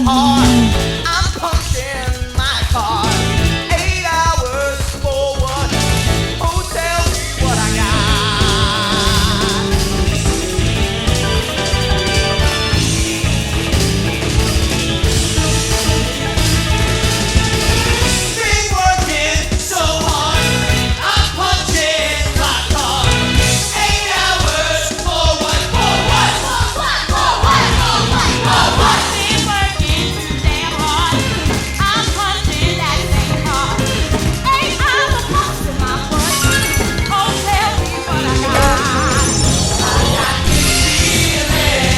hard. I'm punching my card. 8 hours for what? Oh, tell me what I got. Been working so hard. I'm punching my card. 8 hours for what? For what? For what? For what? For what? For what? Been working too damn hard. I'm punching that same card. 8 hours punching my butt. Oh, tell me what I got. I got this feeling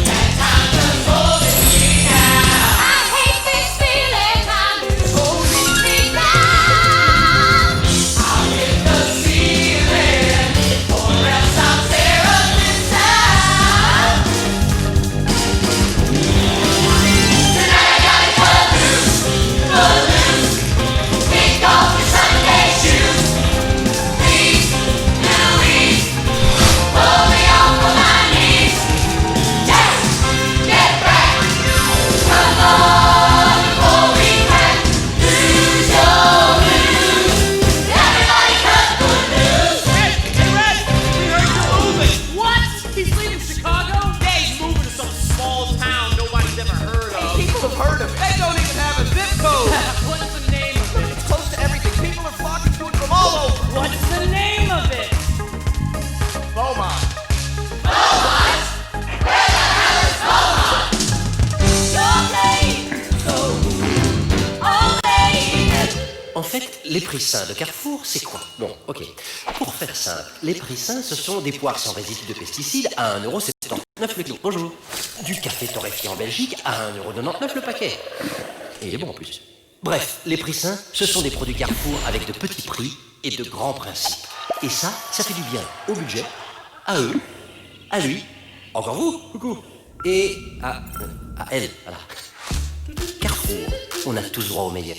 that time is holding me down. I hate this feeling. Time is holding me down. I'll hit the ceiling, or else I'll tear up this town. Tonight I got it cut loose, footloose. Kick off your Sunday shoes. Please, Louise, pull me off of my knees. Just get back. Come on, before we crack. Lose your lose. Everybody cut footloose. Hey, Red! We heard you're moving! What? He's leaving Chicago? Yeah, he's moving to some small town nobody's ever heard of. People have heard of it. They don't even have a zip code. What's the name of it? It's close to everything. People are flocking to it from all over. What's the name of it? Beaumont. You're playing so all day. En fait, les prix sains de Carrefour, c'est quoi? Bon, ok. Pour faire simple, les prix sains, ce sont des poires sans résidus de pesticides à 1,79€ le kilo. Bonjour. Du café torréfié en Belgique à 1,99€ le paquet. Et il est bon en plus. Bref, les prix sains, ce sont des produits Carrefour avec de petits prix et de grands principes. Et ça fait du bien au budget, à eux, à lui, encore vous, coucou, et à elle, voilà. Carrefour, on a tous droit au meilleur.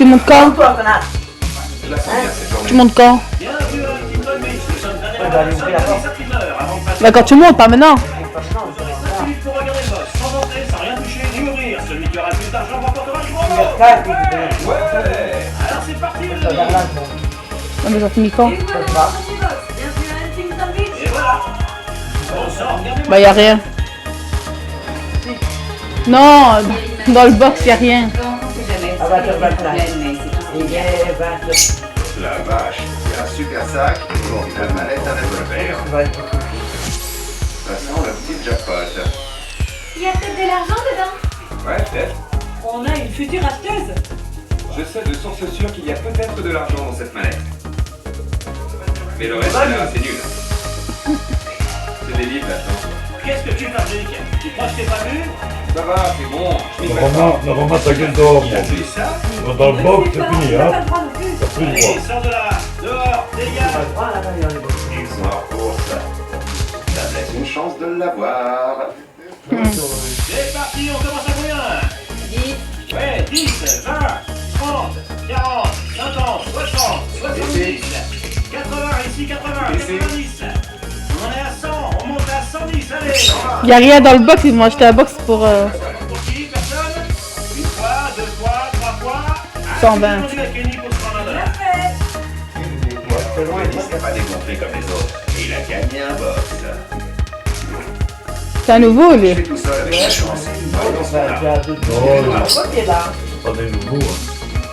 Tu montes quand? Tu montes quand? Bah quand tu montes, pas maintenant. Pour regarder le boss, sans entrer, sans rien toucher, ni ouvrir. Celui qui aura le plus d'argent remportera le gros lot. Alors c'est parti les amis. Non mais j'en finis quand? Et voilà. Bon sang, regardez-moi. Bah y'a rien. Non, dans le box y'a rien. La vache, il y a un super sac et une mallette à revolver. De toute façon, le petit jackpot. Il y a peut-être de l'argent dedans. Ouais, peut-être. On a une future acheteuse. Je sais de source sûre qu'il y a peut-être de l'argent dans cette mallette. Mais le reste, là, c'est nul. C'est des livres là-dedans. Qu'est-ce que tu fabriques? Tu crois que je t'ai pas vu? Ça va, c'est bon. Je m'y fais pas. Normalement, ta gueule dehors, Il a fait ça? dans le box, c'est fini, hein. T'as plus le Allez, droit. sors de là. Dehors, dégage. Ils sont hors course. Ça me laisse une chance de l'avoir. C'est parti, on commence à combien? 10. Ouais, 10, 20, 30, 40, 50, 60, 70, 80, ici 80, 90. On est à 100, on monte à 110, allez. Y'a rien dans le box, ils m'ont acheté un box pour Pour qui? Personne? Une fois, deux fois, trois fois. 120. Ah, j'ai à Kenny pour $120. Kenny s'est pas dégonflé comme les autres. Et il a gagné un box. C'est un nouveau Je lui. fais tout seul avec la chance. Voyons ça là. Non, pas des nouveaux. Hein.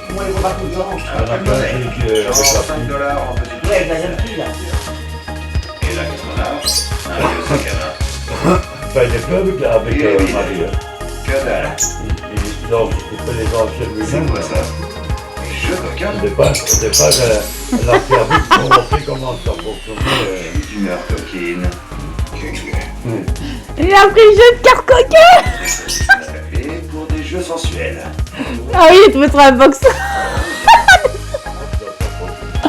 Il y en a plein qui avec la Genre fille. $5 en petite pièce. Et là, qu'est-ce qu'on a? Un vieux sac à main. Enfin, il est plus avec Marie. Hein. Que dalle. Il fait les enchères C'est lui-même. quoi ça? Jeu coquin? Au départ, elle a servi pour montrer comment ça fonctionnait. D'humeur coquine. Il a pris le jeu de cartes coquin. Et pour des jeux sensuels. Ah oui, il te met sur la box.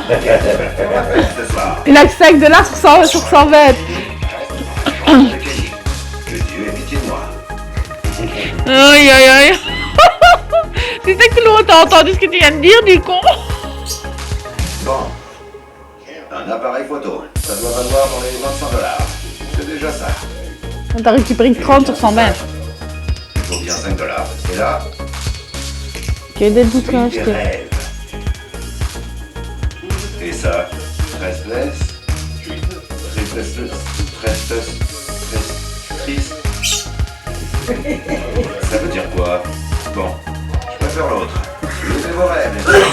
Ce soir, Il a que $5 sur 120. que Dieu ait pitié de moi. Aïe aïe aïe. C'est ça que tout le monde t'a entendu ce que tu viens de dire du con. Bon. Un appareil photo. Ça doit valoir dans les $25. C'est déjà ça. T'as récupéré 30 sur 120. Il faut bien $5. Et là, Tu as des doutes à celui des acheter. rêves. Et ça, restless, triste. Ça veut dire quoi? Bon, je préfère l'autre. Levez vos rêves, les amis.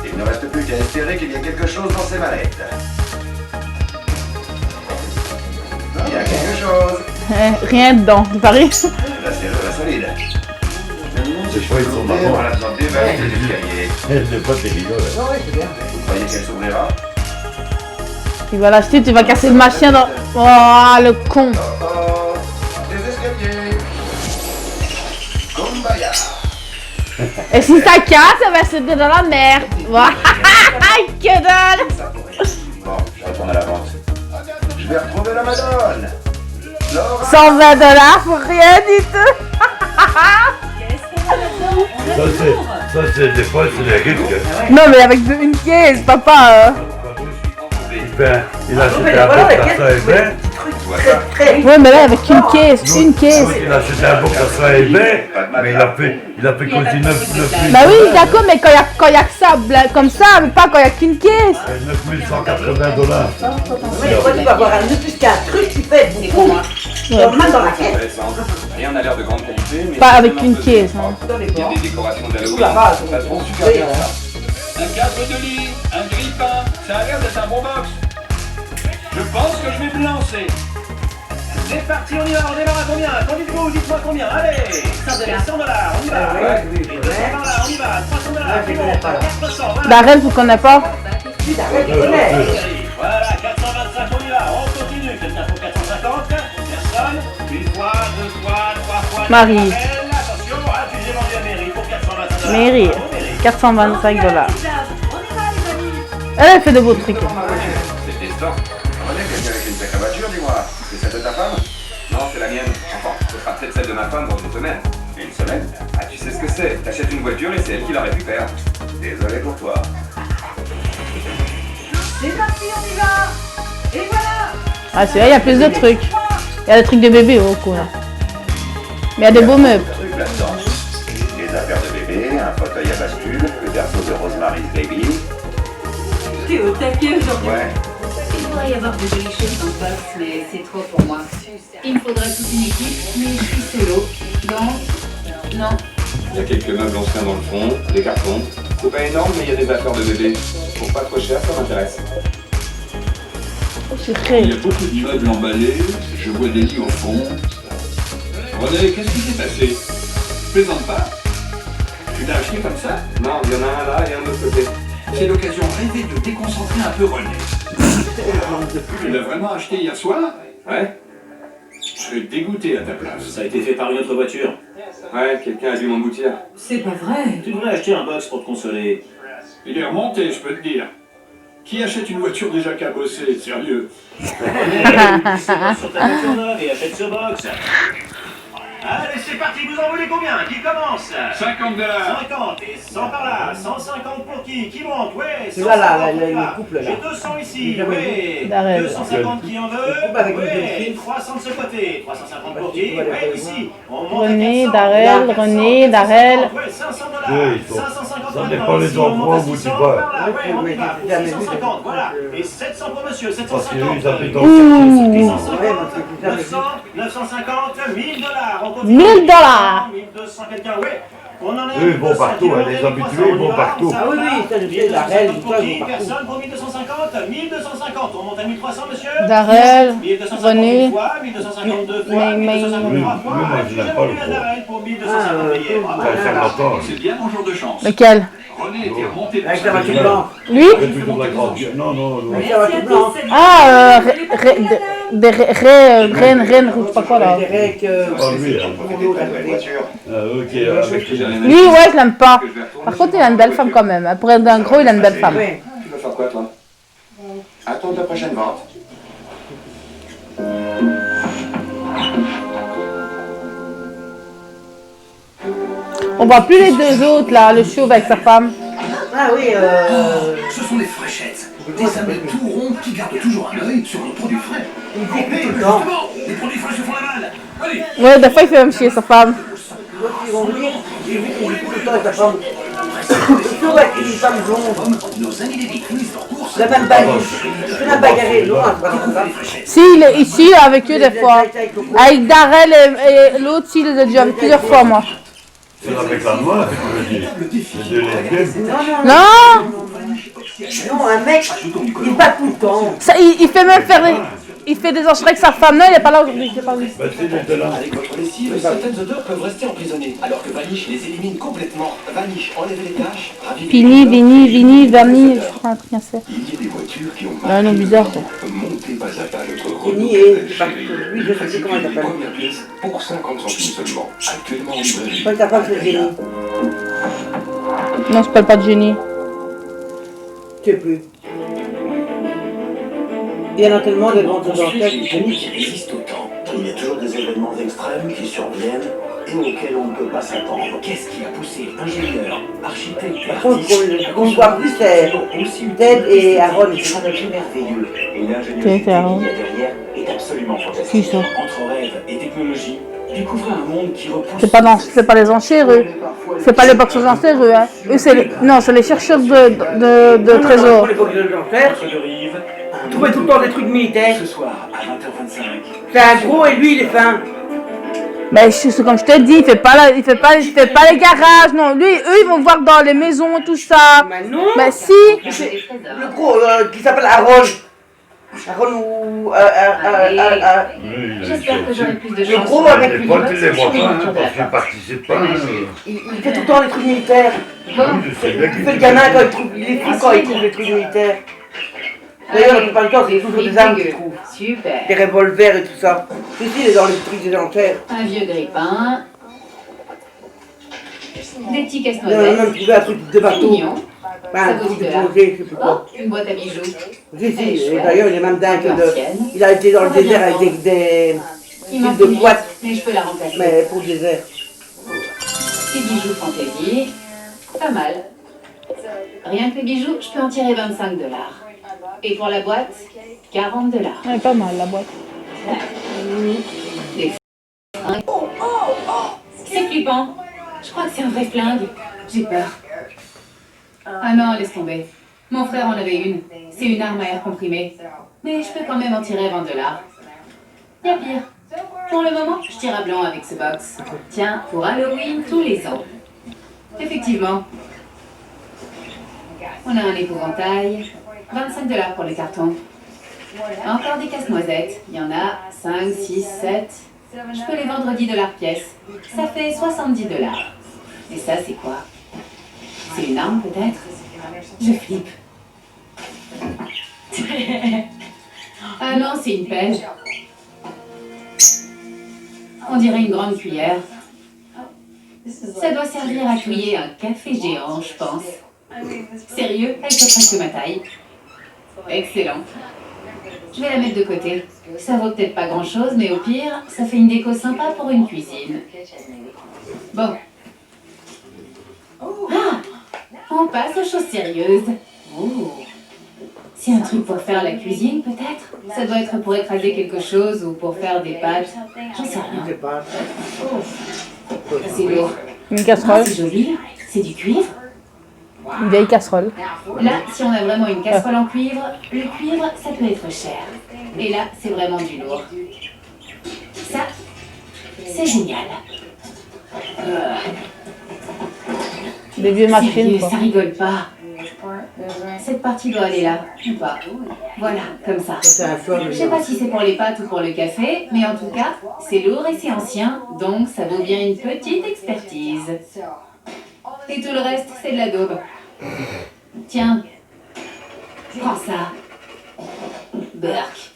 Il ne reste plus qu'à espérer qu'il y ait quelque chose dans ces mallettes. Il y a quelque chose. Rien dedans, tu paries? La serrure est solide. Des fois, ils sont marrants. On a besoin d'évaluer l'escalier. Des fois, c'est rigolo. Vous croyez qu'elle s'ouvrira? Tu vas l'acheter, tu vas casser le machin dans... Oh, le con. Oh, des escaliers. Kumbaya. Et si ça casse, ça va se dans la mer. Que dalle. Ça pour rien. Bon, je retourne à la vente. Je vais retrouver la Madone. Laura. $120 pour rien du tout. Ça, c'est des fois, c'est des risques. Non, mais avec une caisse, papa. Il a acheté un box à 120. Tu vois ça? Ouais, mais là, avec une caisse. Il a acheté un box à 120, mais il a fait causer 9 Bah oui, d'accord, mais quand il y a que ça, comme ça, mais pas quand il y a qu'une caisse. $9,180. Mais toi, tu vas avoir un plus qu'un truc qui fait beaucoup. Normal dans la caisse. Intéressant. Rien n'a l'air de grande qualité, mais... Pas avec une caisse, hein. Dans les Il y a bords. des décorations d'Halloween. là-bas, Ça se trouve super bien, ça. Un cadre de lit, un grille-pain, ça a l'air d'être un bon box. Je pense que je vais me lancer. C'est parti, on y va, on démarre à combien? Dites-moi, dites-moi combien, allez. $100, on y va. Et 200 par là, on y va. $300, c'est bon. 400, voilà. Darren, tu connais pas? Tu t'arrêtes, tu connais. Voilà, 425, on y va. On continue. Quelqu'un pour 450? Personne. Une fois, deux fois, trois fois. Marie. Attention, tu j'ai vendu à Mairie pour $425. Mairie, Bravo, Mairie. $425. On y va, les amis. Elle fait de beaux trucs. C'est testant. René, quelqu'un avec une sacrée voiture, dis-moi. C'est celle de ta femme? Non, c'est la mienne. Enfin, ce sera peut-être celle de ma femme dans une semaine. Une une semaine. Ah, tu sais ce que c'est? T'achètes une voiture et c'est elle qui la récupère. Désolé pour toi. C'est parti, on y va. Et voilà. Ah, c'est vrai, il y a plus de trucs. Il y a des trucs de bébé au coup là. Mais il y a des beaux meubles. Truc là-dedans. Des affaires de bébé, un fauteuil à bascule, le berceau de Rosemary's Baby. T'es au taquet aujourd'hui. Ouais. Il pourrait y avoir de jolies choses en poste, mais c'est trop pour moi. Il me faudrait toute une équipe, mais je suis solo. Donc, non. Il y a quelques meubles anciens dans le fond, des cartons. C'est pas énorme, mais il y a des affaires de bébé. Pour pas trop cher, ça m'intéresse. C'est très. Il y a beaucoup d'immeubles emballés, je vois des lits au fond. René, qu'est-ce qui s'est passé? Plaisante pas? Tu l'as acheté comme ça? Non, il y en a un là et un de l'autre côté. C'est l'occasion rêvée de déconcentrer un peu René. Tu l'as vraiment acheté hier soir? Ouais? Je serais dégoûté à ta place. Ça a été fait par une autre voiture. Ouais, quelqu'un a dû m'emboutir. C'est pas vrai. Tu devrais acheter un box pour te consoler. Il est remonté, je peux te dire. Qui achète une voiture déjà cabossée, sérieux? Sur ta voiture neuve et achète ce box. Allez, c'est parti, vous en voulez combien? Qui commence? 50 $. 50 et 100 par là, 150 pour qui monte? Ouais, Tu vois là, 150 le pour là. couple là. J'ai 200 ici, Jamais ouais. Darrell. 250 qui en veut? couple avec une Ouais, fille. 300 de ce côté, 350 pour tu qui? vois, les Ouais, deux, ici. On monte à René, 400, Darrell, 400, René, Darrell. Ouais, 500 $. Oui, il faut- 550 ça maintenant. dépend les Ici, on monte endroits à où tu 600 vas. par là, ouais, on y Mais va. j'ai jamais vu 650, de- voilà. Et 700 pour monsieur, Parce que 750. lui, ils habitent dans Ouh. le quartier. 850, Ouais, moi, c'est jamais 900, 950, 1000 $. On continue. 1000 $. 1200 quelqu'un, ouais. On en est à Eux, ils vont 1200, partout, qui hein, monte les à 1300, habitués, ils on y vont va, partout. on s'arrête Ah oui, là. oui, ça, je sais, 1250 Darrell, pour ça, qui? ils vont partout. Personne pour 1250, 1250, on monte à 1300, monsieur. Darrell, 1250 René, une fois, 1252 fois, mais- 1253 oui, fois. moi, je l'aime pas, le J'ai gros. Darrell pour 1250 payés. Bravo. Ouais, ça m'entend. C'est bien mon jour de chance. Lequel? René était remonté dans Avec sa la voiture voiture. blanche. Lui? C'est toujours la grande. Non, non, non. Avec la voiture blanche. Ah, Rennes, je sais pas quoi là. Derek, Oh, lui, hein. Nouvelle voiture. Ok, avec Lui, ouais, je l'aime pas. Par contre, il a une belle femme quand même. Pour être un gros, il a une belle femme. ouais. Tu vas faire quoi, toi? Attends ta prochaine vente. On voit plus les deux autres là, le chauve avec sa femme. Ah oui, Ce sont des fraîchettes. Des abeilles tout ronds qui gardent toujours un œil sur nos produits frais. il dit tout le temps. Justement, les produits frais se font la malle. Allez, Ouais, des fois il fait même chier sa femme. Ils vont venir, j'ai vu qu'il dit tout le temps avec sa femme. Toujours avec une femme blonde. nos amis des vies finissent leur course. La même bagarre. Il fait la bagarre loin, c'est pas comme ça. Si, il est ici avec eux des fois. Avec Darrell et l'autre, il les a déjà vu plusieurs fois moi. C'est avec la main, tu veux dire. C'est de lesbiennes. Non, non, Non, non, un mec, il bat tout le temps. ça, il fait même faire des... Il fait des enchères avec sa femme. Non, il est pas là aujourd'hui, il est pas venu. Bah, c'est de là. Avec votre lessive, certaines odeurs peuvent rester emprisonnées, alors que Vanish les élimine complètement. Vanish, enlevez les taches, ravivez Vini, les Vini, odeurs, Vini, et Verni, les je crois un truc ainsi. Il y a des voitures qui ont Ah non, bizarre. Montez pas à pas notre Vini Renault et- Belle parce Chérie. que lui, je sais plus comment il s'appelle. Première pièce pour 50 centimes seulement. Actuellement en librairie. Pas ta femme, c'est génie. Non, je parle pas de génie. Je sais plus. Il y en a tellement de ventes Construit d'enquête. une génie qui résiste au temps. Il y a toujours des événements extrêmes qui surviennent et auxquels on ne peut pas s'attendre. Qu'est-ce qui a poussé ingénieurs, architectes, Par contre, artistes, qu'on voit plus, c'est Ted et Aaron. C'est un objet merveilleux. Et Ted l'ingéniosité et Aaron. qu'il y a derrière est absolument Qui fantastique. ça? Entre rêve et technologie, découvrez un monde qui repousse... C'est pas les enchères, eux. C'est pas les boxeurs enchères, eux. Hein. Eux, c'est les... Non, c'est les chercheurs de trésors. Pour les boxeurs d'enfer, Entre deux rives, un trouver tout le temps des trucs militaires. Ce soir, à 20h25. C'est un gros et lui, il est fin. Mais c'est comme je te dis, il fait pas les garages, non. Lui, eux, ils vont voir dans les maisons, tout ça. Mais non. Mais si. Le gros qui s'appelle Aaron. Aaron ou... J'espère que j'aurai plus de Le chance. gros avec Les lui. potes, tu les vois pas, hein, parce qu'ils participent pas. Il fait tout le temps les trucs militaires. Bon, Je sais bien Il fait le gamin quand il trouve... Il est fou quand il trouve les trucs militaires. D'ailleurs, la plupart du temps, c'est toujours des armes qu'il trouve. super. Des revolvers et tout ça. Ici, il est dans les trucs des enchères. Un vieux grippin. Des petits Il a casse-noisettes. même trouvé un truc de C'est bateau. mignon. Un truc de plongée, je sais plus quoi. Oh, une boîte à bijoux. Si, et d'ailleurs, il est même dingue Un peu de... ancienne. Il a été dans le désert avec des Il manque de une boîtes, mais je peux la remplacer. mais pour le désert. Ces bijoux fantaisie, pas mal. Rien que les bijoux, je peux en tirer 25 $. Et pour la boîte, 40 $. Ouais, pas mal la boîte. Des flingues. C'est flippant. Je crois que c'est un vrai flingue. J'ai peur. Ah non, laisse tomber. Mon frère en avait une. C'est une arme à air comprimé. Mais je peux quand même en tirer 20 $. Y'a pire. Pour le moment, je tire à blanc avec ce box. Tiens, pour Halloween tous les ans. Effectivement. On a un épouvantail. 25 $ pour le carton. Encore des casse-noisettes. Il y en a 5, 6, 7. Je peux les vendre 10 $ pièce. Ça fait 70 $. Et ça, c'est quoi? C'est une arme, peut-être? Je flippe. Ah non, c'est une pelle. On dirait une grande cuillère. Ça doit servir à touiller un café géant, je pense. Sérieux, elle fait presque ma taille. Excellent. Je vais la mettre de côté. Ça vaut peut-être pas grand-chose, mais au pire, ça fait une déco sympa pour une cuisine. Bon. Ah, on passe aux choses sérieuses. Oh. C'est un truc pour faire la cuisine, peut-être? Ça doit être pour écraser quelque chose ou pour faire des pâtes. J'en sais rien. C'est lourd. Une casserole. C'est joli. C'est du cuivre. Une vieille casserole. Là, si on a vraiment une casserole en cuivre, le cuivre, ça peut être cher. Et là, c'est vraiment du lourd. Ça, c'est génial. Des vieux C'est machines, vieux, quoi. ça rigole pas. Cette partie doit aller là, ou pas. Voilà, comme ça. Je sais pas si c'est pour les pâtes ou pour le café, mais en tout cas, c'est lourd et c'est ancien, donc ça vaut bien une petite expertise. Et tout le reste, c'est de la daube. Tiens, prends ça. Burk.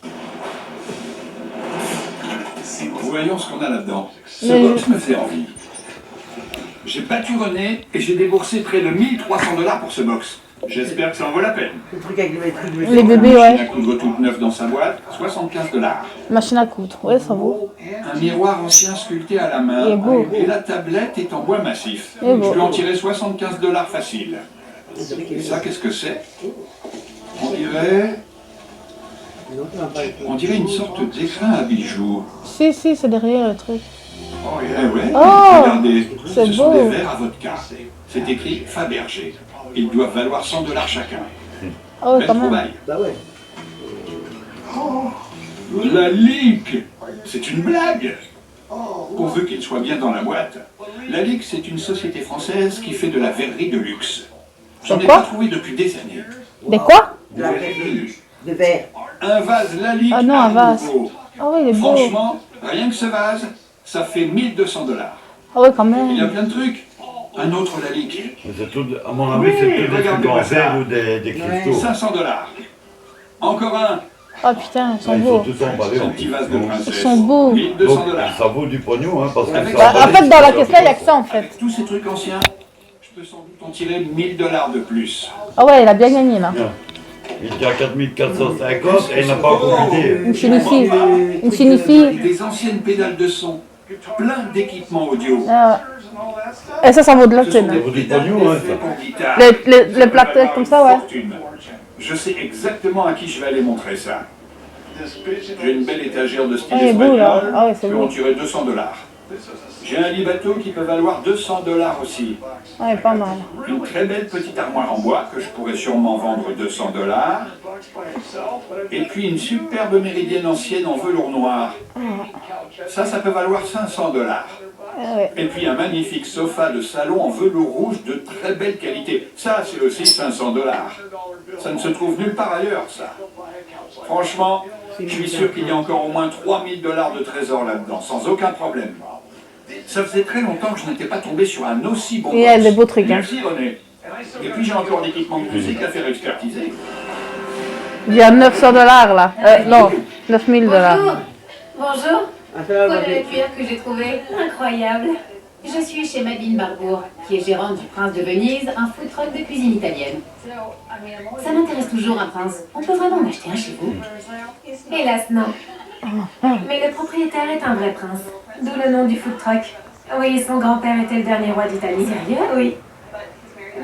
Voyons ce qu'on a là-dedans. Ce box me fait envie. J'ai battu René et j'ai déboursé près de 1300 $ pour ce box. J'espère que ça en vaut la peine. Le truc avec Les bébés, Une ouais. machine à coudre toute neuve dans sa boîte, 75 $. Machine à coudre, ouais, ça vaut. Un miroir ancien sculpté à la main. Il est beau. Et la tablette est en bois massif. Il est beau. Je peux en tirer 75 $ facile. Et ça, qu'est-ce que c'est? On dirait une sorte d'écrin à bijoux. Si, c'est derrière le truc. Oh, ouais. Oh, Regardez, c'est ce sont beau. des verres à vodka. C'est écrit Fabergé. Ils doivent valoir 100 $ chacun. Ah ouais, Belle quand même. trouvaille. Bah ouais. La Lick, c'est une blague. Pourvu qu'il soit bien dans la boîte. La Lick, c'est une société française qui fait de la verrerie de luxe. J'en ai quoi pas trouvé depuis des années. Des quoi? De verre. Un vase La Lick Ah non, à un vase. nouveau. Ah ouais, il est beau. Franchement, rien que ce vase, ça fait 1200 $. Ah ouais, quand Il y a même. plein de trucs. Un autre La Lick. C'est tout, à mon avis, c'est tout des trucs en verre ou des cristaux. 500 $. Encore un. Ah putain, ils sont Ils sont beaux. tous emballés. Un petit vase de princesse. Ils sont beaux. 1200 Donc, $. ça vaut du pognon, hein, parce que Avec ça Bah, en fait, dans la caisse là, il n'y a que ça en fait. Avec tous ces trucs anciens, je peux sans doute en tirer 1000 $ de plus. Ah ouais, il a bien gagné là. Il tient 4450 et il n'a pas encore quitté. Une signifie. Une signifie. Des anciennes pédales de son, plein d'équipements audio. Ah ouais. Et ça vaut de la Ce sont des thune. vaut du pédales pognon, hein, d'effet ça. pour guitare. Les plaques comme ça, ouais. Fortune. Je sais exactement à qui je vais aller montrer ça. J'ai une belle étagère de style Ah, il est beau, espagnol, là. Ah ouais, c'est je peux beau. en tirer 200 $. J'ai un lit bateau qui peut valoir 200 $ aussi. Ouais, pas mal. Une très belle petite armoire en bois que je pourrais sûrement vendre 200 $. Et puis une superbe méridienne ancienne en velours noir. Ça peut valoir 500 $. Ah ouais. Et puis un magnifique sofa de salon en velours rouge de très belle qualité. Ça, c'est aussi 500 $. Ça ne se trouve nulle part ailleurs, ça. Franchement, je suis sûr qu'il y a encore au moins 3000 $ de trésors là-dedans, sans aucun problème. Ça faisait très longtemps que je n'étais pas tombé sur un aussi bon Et il y a box. des beaux trucs, hein. Merci René. Et puis j'ai encore l'équipement de musique à faire expertiser. Il y a 900 $ là. Non, 9000 $. Bonjour. Bonjour. Ah, ça va, Voilà ma la belle. cuillère que j'ai trouvée. Incroyable. Je suis chez Madeleine Barbour, qui est gérante du Prince de Venise, un food truck de cuisine italienne. Ça m'intéresse toujours, un prince. On peut vraiment en acheter un chez vous? Hélas, non. Mais le propriétaire est un vrai prince, d'où le nom du food truck. Oui, son grand-père était le dernier roi d'Italie. Sérieux? Oui.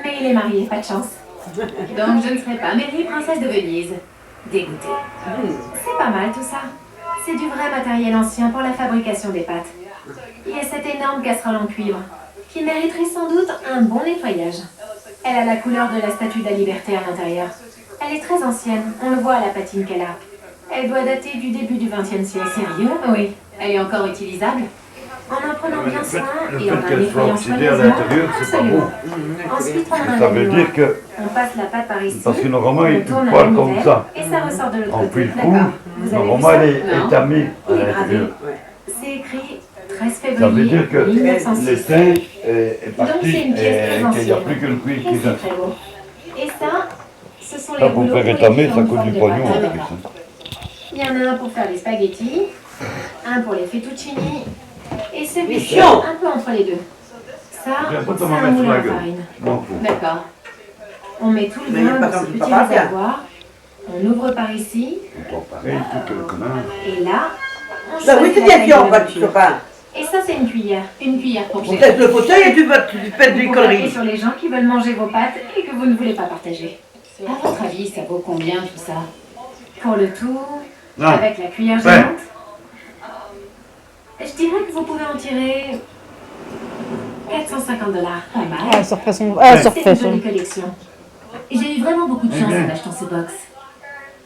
Mais il est marié, pas de chance. Donc je ne serai pas Mary, princesse de Venise. Dégoûtée. C'est pas mal tout ça. C'est du vrai matériel ancien pour la fabrication des pâtes. Il y a cette énorme casserole en cuivre, qui mériterait sans doute un bon nettoyage. Elle a la couleur de la statue de la liberté à l'intérieur. Elle est très ancienne, on le voit à la patine qu'elle a. Elle doit dater du début du XXe siècle. Sérieux? Oui. Elle est encore utilisable? En en prenant bien soin et en la nettoyant soigneusement, absolument. Ensuite, on Ça veut dire que, on passe la pâte par ici, parce que normalement, il on ne tourne pas à la comme nouvelle, ça. et ça ressort de l'autre On côté. fait le coup, D'accord. Vous avez vu normalement, ça? elle est Non. étamée à Il est gravé. l'intérieur. C'est écrit 13 Ça veut février dire que 1906. l'étain est Donc c'est parti une pièce et très qu'il n'y a ancienne. plus que le cuir Et qui c'est reste. très beau. Et ça, ce sont les Ça, pour rouleaux faire les étamer, ça différentes coûte formes du de pognon pâte. en Ah, plus. d'accord. Il y en a un pour faire les spaghettis, un pour les fettuccini, et celui-ci chiant. un peu entre les deux. Ça, J'ai un peu c'est de m'en un mettre sur moule la en gueule. farine. M'en fous. D'accord. On met tout le Mais grain pas dans ce comme petit papa, tiens. réservoir, on ouvre par ici, Pas pareil, tout que le connard. et là, on Bah oui, choisit c'est la bien taille sûr, de la pas du bouture. copain. Et ça, c'est une cuillère pour On gérer. laisse le fauteuil et tu fais des Pour taper conneries. sur les gens qui veulent manger vos pâtes et que vous ne voulez pas partager. À votre avis, ça vaut combien tout ça? Pour le tour, Non. avec la cuillère Ouais. géante? Je dirais que vous pouvez en tirer 450 $. Pas mal. Elle se refait son... Elle se C'est refait une son... jolie collection. J'ai eu vraiment beaucoup de chance en achetant ce box.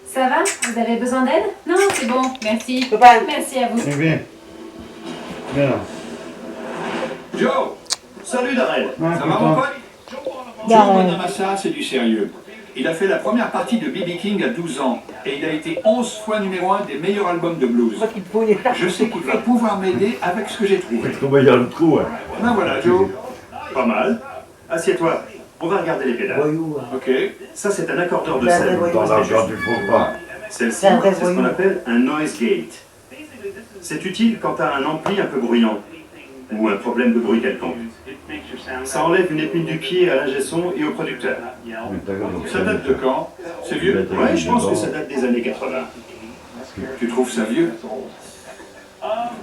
Ça va? Vous avez besoin d'aide? Non, c'est bon, merci. Copain. Merci à vous. C'est bien. Bien. Joe! Salut Darrell. Ouais, Ça va content. mon pote? Joe Darrell. Bonamassa, c'est du sérieux. Il a fait la première partie de B.B. King à 12 ans et il a été 11 fois numéro 1 des meilleurs albums de blues. Parce qu'il te faut une écharpe. Je sais qu'il va pouvoir m'aider avec ce que j'ai trouvé. Faut trouver le trou, hein. Ben voilà, Joe. Pas mal. Assieds-toi. On va regarder les pédales. Voyou. Ok. Ça, c'est un accordeur de Ben, scène. voyou. Dans l'argent du faux pas. Celle-ci, C'est un vrai c'est ce qu'on voyou. appelle un noise gate. C'est utile quand tu as un ampli un peu bruyant ou un problème de bruit quelconque. Ça enlève une épine du pied à l'ingé son et au producteur. Mais t'as raison. Ça date de quand? C'est vieux? Ouais, je pense que ça date des années 80. Tu trouves ça vieux?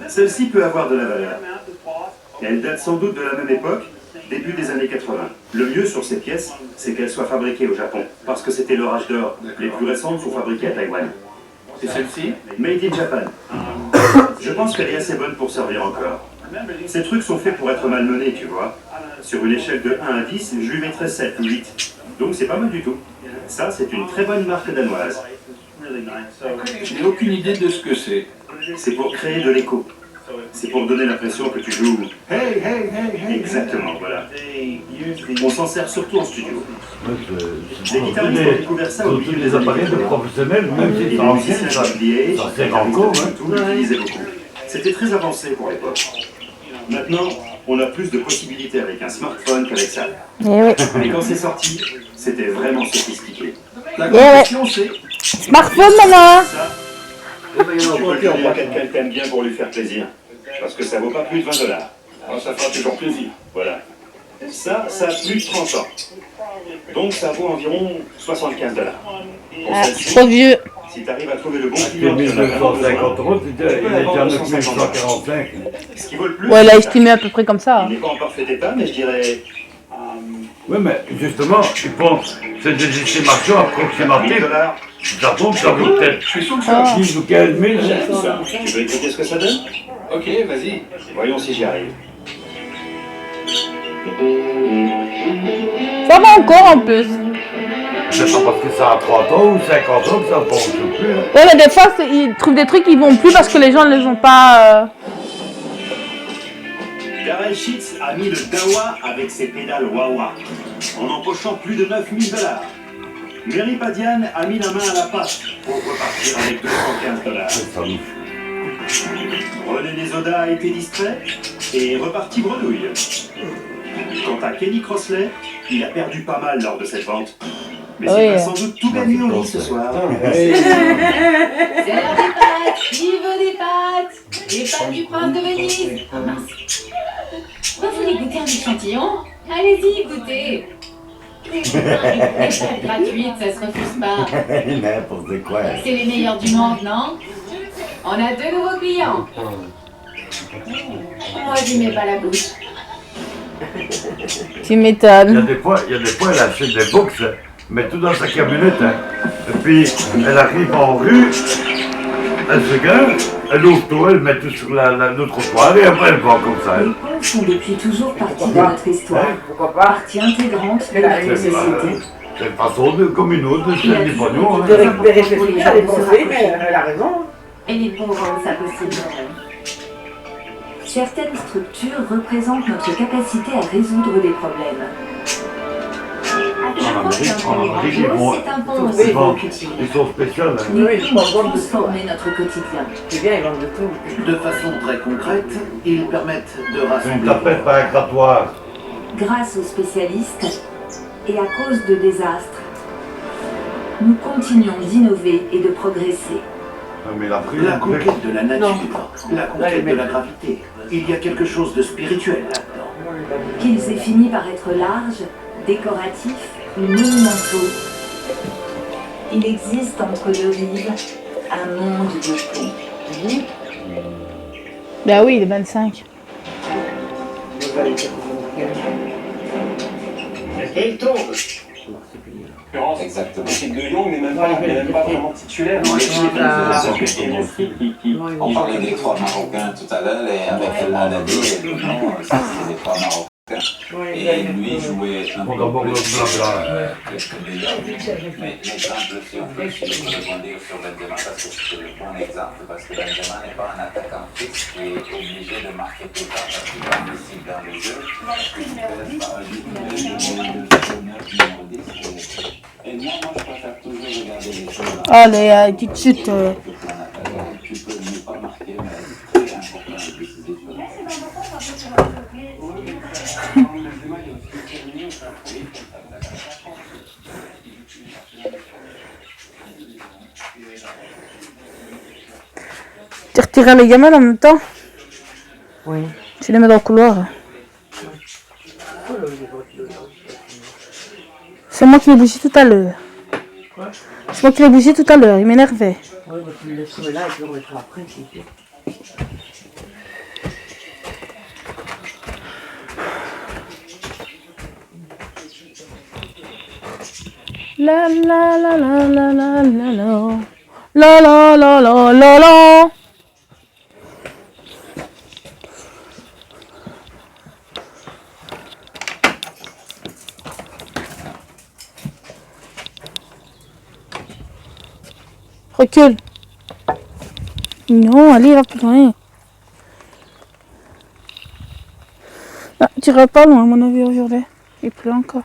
Celle-ci peut avoir de la valeur. Elle date sans doute de la même époque, début des années 80. Le mieux sur ces pièces, c'est qu'elles soient fabriquées au Japon, parce que c'était leur âge d'or. Les plus récentes sont fabriquées à Taïwan. C'est celle-ci? Made in Japan. Je pense qu'elle est assez bonne pour servir encore. Ces trucs sont faits pour être malmenés, tu vois. Sur une échelle de 1 à 10, je lui mettrais 7 ou 8. Donc c'est pas mal du tout. Ça, c'est une très bonne marque danoise. Je n'ai aucune idée de ce que c'est. C'est pour créer de l'écho. C'est pour donner l'impression que tu joues. Hey, hey, hey, hey! Exactement, voilà. On s'en sert surtout en studio. Ouais, Les guitaristes ont découvert ça au milieu des des années appareils de 80. professionnels, même Et si les c'est ancien, musiciens ça Jubilee, ça sert encore, hein. tout l'utilisaient beaucoup. C'était très avancé pour l'époque. Maintenant, on a plus de possibilités avec un smartphone qu'avec ça. Eh oui. Mais quand c'est sorti, c'était vraiment sophistiqué. La Eh grande ouais. question c'est... Smartphone maintenant. Ça, tu peux le donner à quelqu'un que t'aimes bien pour lui faire plaisir. Parce que ça vaut pas plus de 20 $. Ah, ça fera toujours plaisir. Voilà. Ça a plus de 30 ans. Donc ça vaut environ 75 $. Pour Ah, celle-ci, trop vieux. si tu arrives à trouver le bon Avec client qui en a vraiment 1250 besoin, €, il était à 9145. ce qui vaut le plus, Ouais, elle a c'est estimé à peu près comme ça. il n'est pas en parfait état, mais je dirais Oui, mais justement, ils font c'est des estimations 1000 approximatives. $. Ça tombe, ça vaut peut-être Je suis sûr que ça... 10 ou 15 000. Ça, tu veux écouter ce que ça donne? Ok, vas-y. Voyons si j'y arrive. Ça va encore en plus. C'est pas parce que ça a 30 ans ou 50 ans que ça ne fonctionne plus. Hein. Ouais, mais des fois, ils trouvent des trucs qui vont plus parce que les gens ne les ont pas... Darrell Sheets a mis le Dawa avec ses pédales Wawa, en empochant plus de 9 000 $. Mary Padian a mis la main à la pâte pour repartir avec 215 $. Ça louche. René Nesoda a été distrait et est reparti bredouille. Quant à Kenny Crossley, il a perdu pas mal lors de cette vente. Mais Oui. il va sans doute tout gagner au lit ce soir. C'est l'heure des pâtes. Qui veut des pâtes? Des pâtes du prince de Venise. Oh mince. Vous voulez goûter un échantillon? Allez-y, goûtez. Des pâtes gratuites, ça se refuse pas. N'importe quoi. C'est les meilleurs du monde, non? On a 2 nouveaux clients. Moi, j'y mets pas la bouche. Tu Il y a m'étonnes. des fois, elle achète des box, met tout dans sa camionnette, hein. Et puis, elle arrive en rue, elle se gare, elle ouvre tout, elle met tout sur le trottoir et après elle va comme ça. Les ponts font depuis toujours partie de notre histoire, partie intégrante de notre société. C'est une façon comme une autre de se faire des pognons. De récupérer ses souvenirs, elle est pensée, mais elle a raison. Et les pauvres rendent ça possible. Certaines structures représentent notre capacité à résoudre des problèmes. En Amérique, ils vont. C'est un pont aussi utile. Ils sont spéciaux. Hein. Les ponts transforment notre quotidien. C'est bien, ils vendent de tout. De façon très concrète, ils permettent de rassembler. Une tapette pas un grattoir. Grâce aux spécialistes et à cause de désastres, nous continuons d'innover et de progresser. Non, mais La conquête de la nature, la conquête de la gravité. Il y a quelque chose de spirituel là-dedans. Qu'ils aient fini par être larges, décoratifs ou monumentaux, il existe entre deux rives un monde de ponts. Bah oui, le 25. Et il tombe. Exactement. C'est De Jong n'est même pas vraiment titulaire. On parlait des trois Marocains tout à l'heure, et avec Anadi et le nom, ça c'est des trois Marocains. Et lui jouait un peu plus que Benzema. Mais l'exemple, si on peut rebondir sur Benzema, parce que c'est le bon exemple, parce que Benzema n'est pas un attaquant fixe qui est obligé de marquer tout le temps parce qu'il est invisible dans le jeu. Et moi, je préfère toujours regarder les choses. Allez, tout de suite. Tu peux ne pas marquer, mais c'est très important de décider sur la Tu retirais les gamelles en même temps? Oui. Tu les mets dans le couloir. C'est moi qui l'ai bougé tout à l'heure. Quoi? C'est moi qui l'ai bougé tout à l'heure, il m'énervait. Oui, mais tu le laisseras là et tu le remettras après, c'est tout. La la la la la la la la la la la la la la. Recule. Non, allez, va plus loin. Ah, tu iras pas loin à mon avis aujourd'hui. Il pleut encore.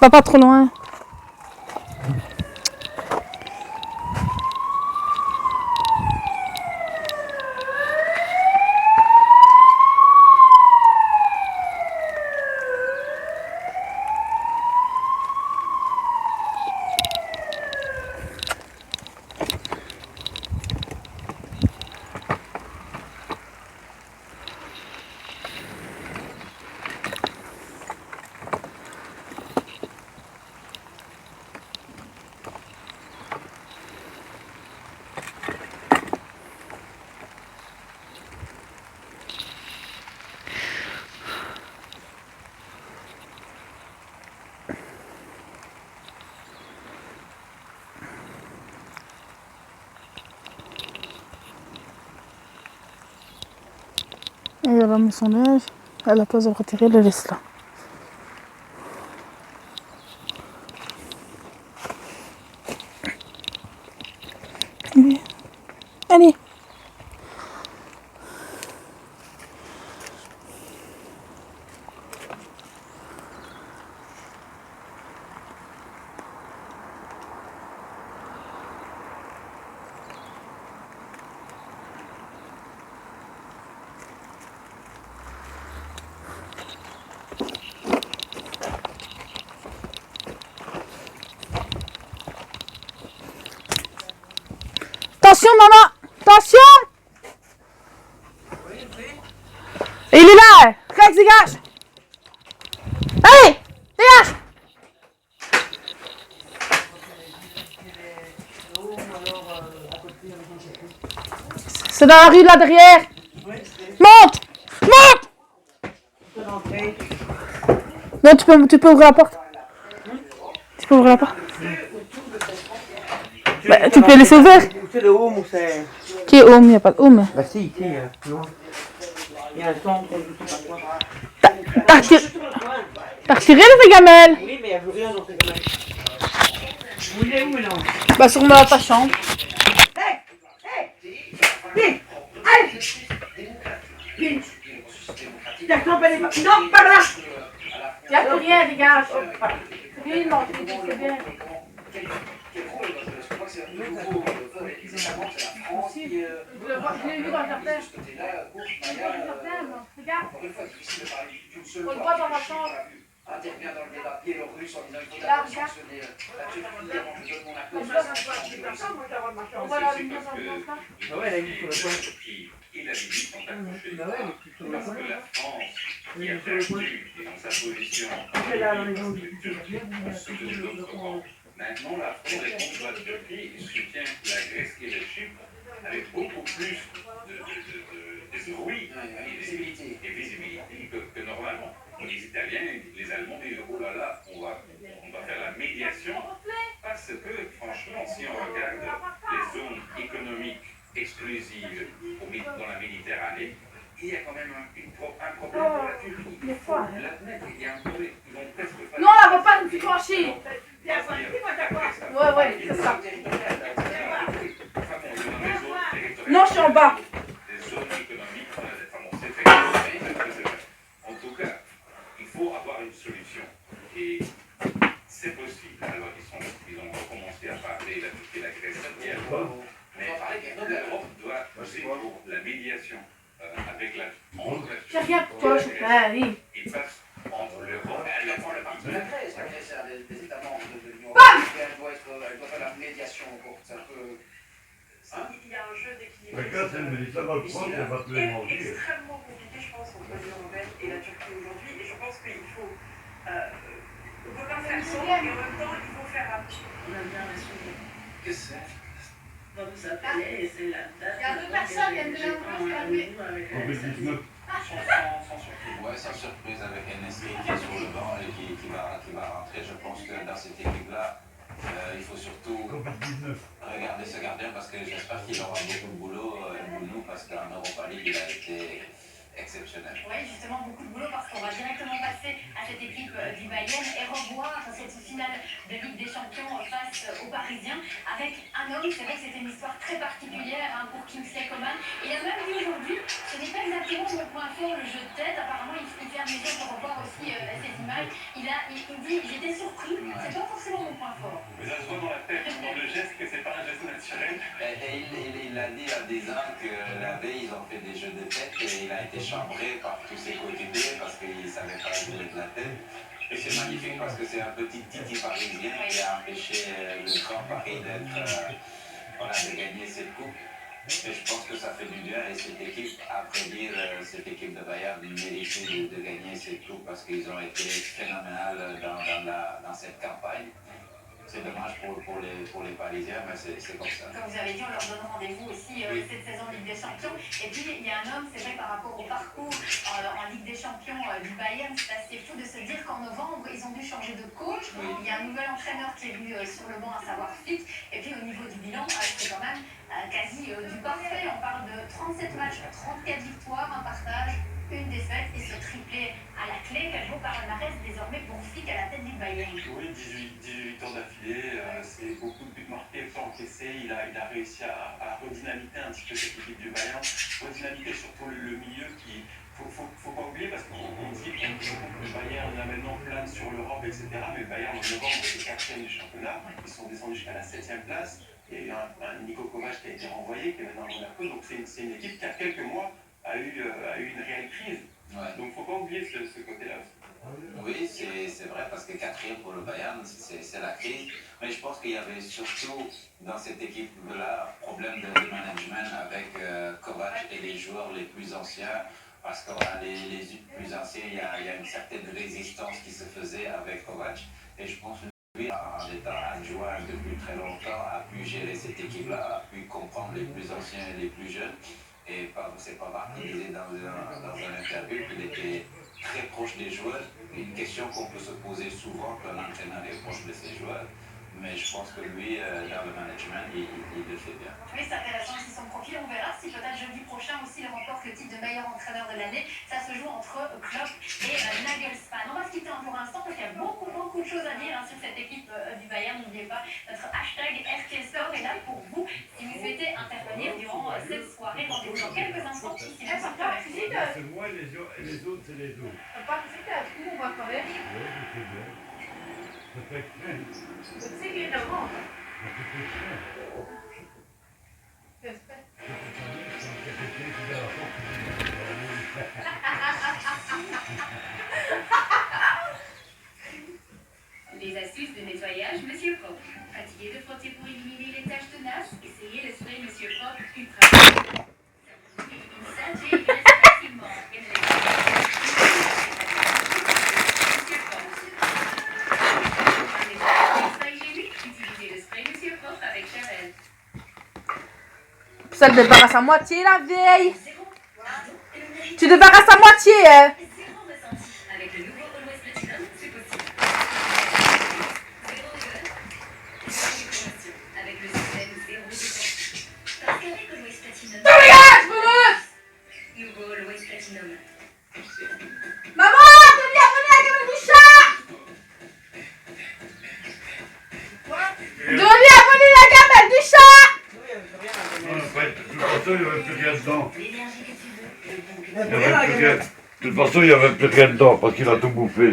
Va pas trop loin. Et elle a mis son âge, elle a pas de retirer, le laisse là. Allez. Allez. Attention, maman! Attention! Et il est là! Rex, dégage! Hey! Dégage! C'est dans la rue là derrière! Monte! Monte! Non, tu peux ouvrir la porte. Tu peux ouvrir la porte. Bah, tu peux laisser ouvert. C'est le home ou c'est... Qui est home? Il n'y a pas de home. Bah si, ici, non. Il y a un centre, je sais pas quoi. T'as retiré les gamelles? Oui, mais il n'y a plus rien dans ces gamelles. Vous voulez où maintenant? Bah sûrement dans ta chambre. Vite! Allez! Vite! La clampe, elle est pas... Non, pas là! Il n'y a plus rien, dégage. Oui, non, c'est bien. Je l'ai vu dans le jardin. Regarde. On le voit dans la chambre. Intervient dans le débat biélorusse en disant qu'il faut Là, d'abord regarde. sanctionner la Turquie avant que je donne mon accord. On voit la lumière dans le sens là. Bah ouais, elle a mis sur le coin. Et la limite sont accrochées. Bah ouais, elle est sur le Parce coin. que la France, qui Oui, a sur le coin. perdu dans sa position Elle a la maison de Turquie, soutenue d'autres camps. Maintenant, la France répond à la Turquie et soutient la Grèce et la Chypre avec beaucoup plus de bruit et de visibilité que normalement. Les Italiens, les Allemands disent oh là là, on va faire la médiation parce que franchement, si on regarde les zones économiques exclusives dans la Méditerranée, il y a quand même un problème pour la Turquie. Il faut l'admettre, il y a un problème. Ils vont presque faire... Non, elle va pas nous flancher. Ouais, c'est ça. Non, je suis en bas. Les zones économiques, en tout cas, il faut avoir une solution. Et c'est possible. Alors, ils ont recommencé à parler, la Turquie et la Grèce, mais l'Europe doit poser pour la médiation avec la J'ai rien pour toi, je fais, oui. Il passe entre l'Europe et la partie de la Grèce. La Grèce est des États membres de l'Union européenne, elle doit faire la médiation encore. C'est un peu... Il y a un jeu d'équilibre. Extrêmement compliqué, je pense, entre l'Union européenne et la Turquie aujourd'hui. Et je pense qu'il faut vouloir faire sans, et en même temps, il faut faire attention. On a bien assuré. Qu'est-ce que c'est? Vous appelez, c'est la date. Il y a deux personnes, il y a deux personnes. Sans surprise. Ouais, sans surprise avec NSI qui est sur le banc et qui va rentrer. Je pense que dans cette équipe-là, il faut surtout regarder ce gardien parce que j'espère qu'il aura beaucoup de boulot pour nous parce qu'en Europa League, il a été exceptionnel. Oui, justement, beaucoup de boulot parce qu'on va directement passer à cette équipe du Bayern et revoir cette finale de Ligue des Champions face aux Parisiens avec un homme. C'est vrai que c'était une histoire très particulière pour Kingsley Coman. Il a même dit aujourd'hui, ce n'est pas exactement mon point fort, le jeu de tête. Apparemment, il ferme les yeux pour revoir aussi ces images. Il dit, j'étais surpris, c'est pas forcément mon point fort. Mais ça se voit dans la tête, dans le geste, que c'est pas un geste naturel. Et il a dit à des ans que la veille, ils ont fait des jeux de tête et il a été chambré par tous ses coéquipiers parce qu'il ne savait pas jouer de la tête. Et c'est magnifique parce que c'est un petit Titi parisien qui a empêché le Grand Paris de gagner cette coupe. Et je pense que ça fait du bien et cette équipe, après dire, cette équipe de Bayern méritait de gagner cette coupe parce qu'ils ont été phénoménales dans cette campagne. C'est dommage pour les Parisiens, mais c'est comme ça. Comme vous avez dit, on leur donne rendez-vous aussi cette saison Ligue des Champions. Et puis, il y a un homme, c'est vrai, par rapport au parcours en Ligue des Champions du Bayern, c'est assez fou de se dire qu'en novembre, ils ont dû changer de coach. Oui. Il y a un nouvel entraîneur qui est venu sur le banc, à savoir Flick. Et puis, au niveau du bilan, c'est quand même quasi du parfait. On parle de 37 matchs, 34 victoires, un partage, une défaite et ce triplé à la clé. Quel beau palmarès désormais pour Flick à la tête du Bayern. Oui, 18 victoires d'affilée, c'est beaucoup de buts marqués, peu encaissés. Il a réussi à redynamiter un petit peu cette équipe du Bayern, redynamiter surtout le milieu qui... Faut pas oublier parce qu'on dit que le Bayern là maintenant plane sur l'Europe, etc. Mais le Bayern en novembre c'est 4e du championnat. Ils sont descendus jusqu'à la 7e place. Il y a eu un Niko Kovac qui a été renvoyé, qui est maintenant à Monaco. Donc c'est une équipe qui, a quelques mois, a eu une réelle crise. Ouais. Donc faut pas oublier ce côté-là aussi. Oui, c'est vrai, parce que 4e pour le Bayern, c'est la crise. Mais je pense qu'il y avait surtout dans cette équipe-là problème de management avec Kovac et les joueurs les plus anciens. parce que les plus anciens, il y a une certaine résistance qui se faisait avec Kovac. Et je pense que lui, en étant adjoint depuis très longtemps, a pu gérer cette équipe-là, a pu comprendre les plus anciens et les plus jeunes. Et c'est Pavard qui disait dans un interview qu'il était très proche des joueurs. Une question qu'on peut se poser souvent quand l'entraîneur est proche de ses joueurs. Mais je pense que lui, dans le management, il le fait bien. Oui, c'est intéressant aussi son profil. On verra si peut-être jeudi prochain aussi il remporte le titre de meilleur entraîneur de l'année. Ça se joue entre Klopp et Nagelsmann. On va se quitter un pour l'instant parce qu'il y a beaucoup de choses à dire sur cette équipe du Bayern. N'oubliez pas notre hashtag RTScore est là pour vous si vous souhaitez intervenir durant cette soirée. Rendez-vous dans quelques instants ici. C'est moi et les autres, c'est les autres. Pas que c'est à tout, on va faire. Oui, je sais bien. Ça fait craindre. Tu sais qu'il est devant. Les astuces de nettoyage Monsieur Propre. Fatigué de frotter pour éliminer les taches tenaces, essayez le spray Monsieur Propre Ultra. Une saleté et facilement. Utilisez le spray Monsieur Propre avec Charelle. Ça te débarrasse à moitié la vieille. Tu débarrasses à moitié, hein. Avec le nouveau Always Platinum, c'est possible. Avec le système zéro dépense. Parce qu'avec Always Platinum. Nouveau Always Platinum. Maman, Delia, venez la gamelle du chat. Delia, venez la gamelle du chat. De toute façon, il n'y avait plus rien dedans. De toute façon, il n'y avait plus rien dedans parce qu'il a tout bouffé.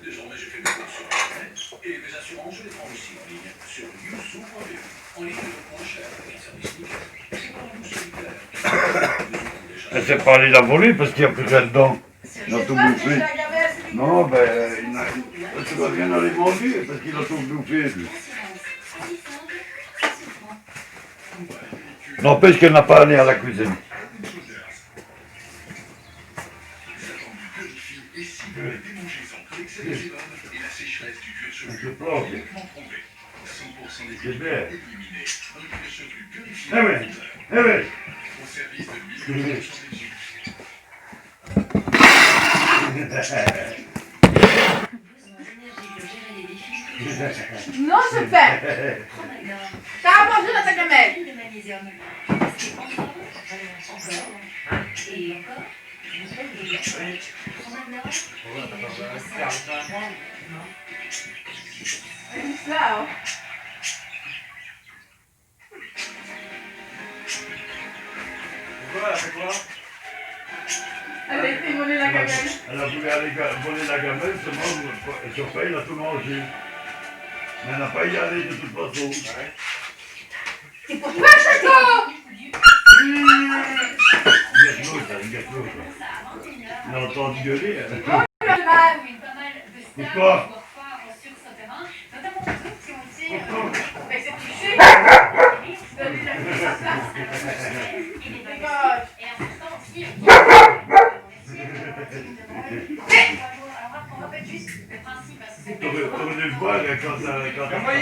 Désormais, j'ai fait mes courses sur Internet et mes assurances, je les prends aussi en ligne sur youssou.be. En ligne, le moins cher avec un service nickel. C'est pour un loup solitaire. Elle s'est pas allée la voler parce qu'il n'y a plus rien dedans. Il a tout bouffé. Non, ben, ça doit bien aller manger parce qu'il a tout bouffé, lui. N'empêche qu'elle n'a pas allé à la cuisine. Je plante. C'est bien. Eh oui, eh oui. Non, je fais. T'as à manger dans ta gamelle. De magnésium. Et encore. Là, Pourquoi elle a fait quoi? elle a été voler la gamelle. Elle a voulu aller voler la gamelle, Sophie, il a tout mangé. Mais elle n'a pas y aller de toute façon. C'est pour toi, Chaco. Une gâteau, ça. Il a entendu gueuler. Pas mal de stars, Pourquoi? sur ce terrain, notamment ceux qui ont été Mais c'est touché. Donner la place. et les baguettes. Et important aussi. Alors, on répète juste le principe. T'aurais dû le voir quand elle a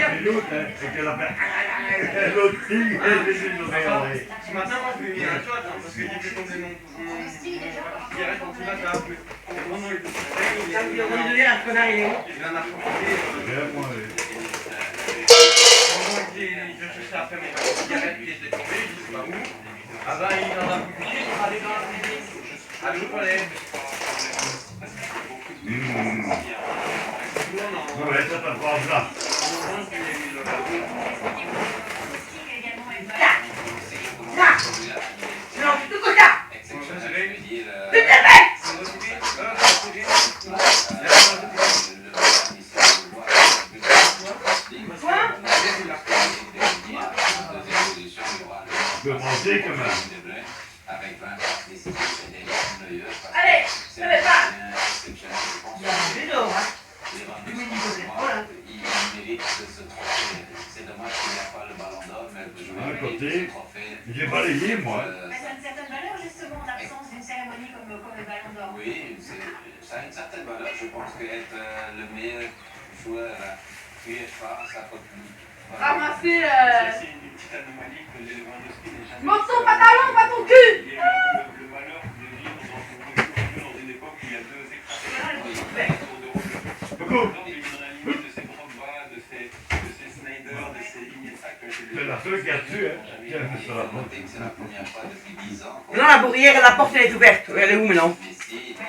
fait l'autre, et qu'elle a fait l'autre fille, elle est venue nous regarder. Ce matin, moi, je lui ai mis un shot parce que j'ai fait tomber mon cigarette en dessous de la table. Il en a profité. Pendant que je cherchais après mes cigarettes qui étaient tombées, je sais pas où. Ah ben, il en a profité pour aller dans la cuisine, à l'eau toilette. Ouais, ça t'a pas là. Non, tout comme ça. Tout à fait. Je peux manger quand même. Allez, ça va pas. Il y a un vélo, hein. À côté, j'ai balayé moi. Ça a une certaine valeur justement d'absence. ça a une certaine valeur. Je pense qu'être le meilleur joueur UEFA, ça peut plus. Ramasser C'est une petite anomalie que Lewandowski n'est jamais. monte ton pantalon, pas ton cul. Il y a eu le malheur de vivre dans une époque où il y a deux extraterrestres autour de Rouge. Donc il est dans la limite de ces Drogba, de ces Snyder, de ces Iniesta qui ont été des. C'est la seule qui a tué, hein. C'est la première fois depuis 10 ans. Non, la bourrière, la porte elle est ouverte. Elle est où maintenant?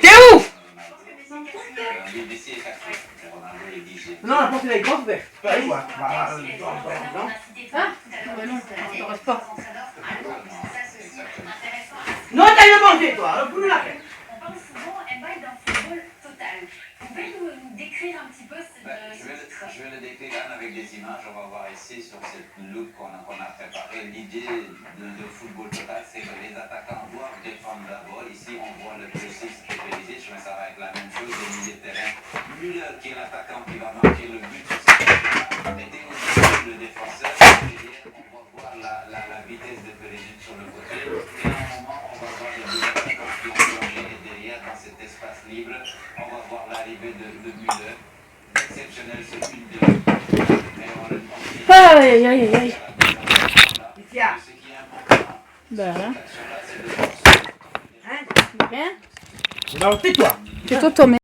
T'es où? Non, la porte elle est grande ouverte. Allez voir. Non. Hein? Non, ça t'intéresse pas. Non, t'as le manger, toi. Plus la fête. On parle souvent, Mbaye, d'un football total. Vous pouvez nous décrire un petit peu ce Je vais le décrire avec des images. On va voir ici sur cette look qu'on a préparée. L'idée de football total, c'est que les attaquants doivent défendre d'abord. Ici, on voit le plus-6 de Perisic, mais ça va être la même chose au milieu de terrain. Müller, qui est l'attaquant qui va marquer le but, était au-dessus le défenseur. Derrière, on va voir la vitesse de Perisic sur le côté. Et à un moment, on va voir les deux attaquants qui ont plongé. Et derrière, dans cet espace libre, on va voir l'arrivée de Müller. Exceptionnel, ce but de. Aïe, aïe, aïe, aïe. Tiens. Ben, hein. Hein? Bien. Non, tais-toi. Tais-toi, Tomé.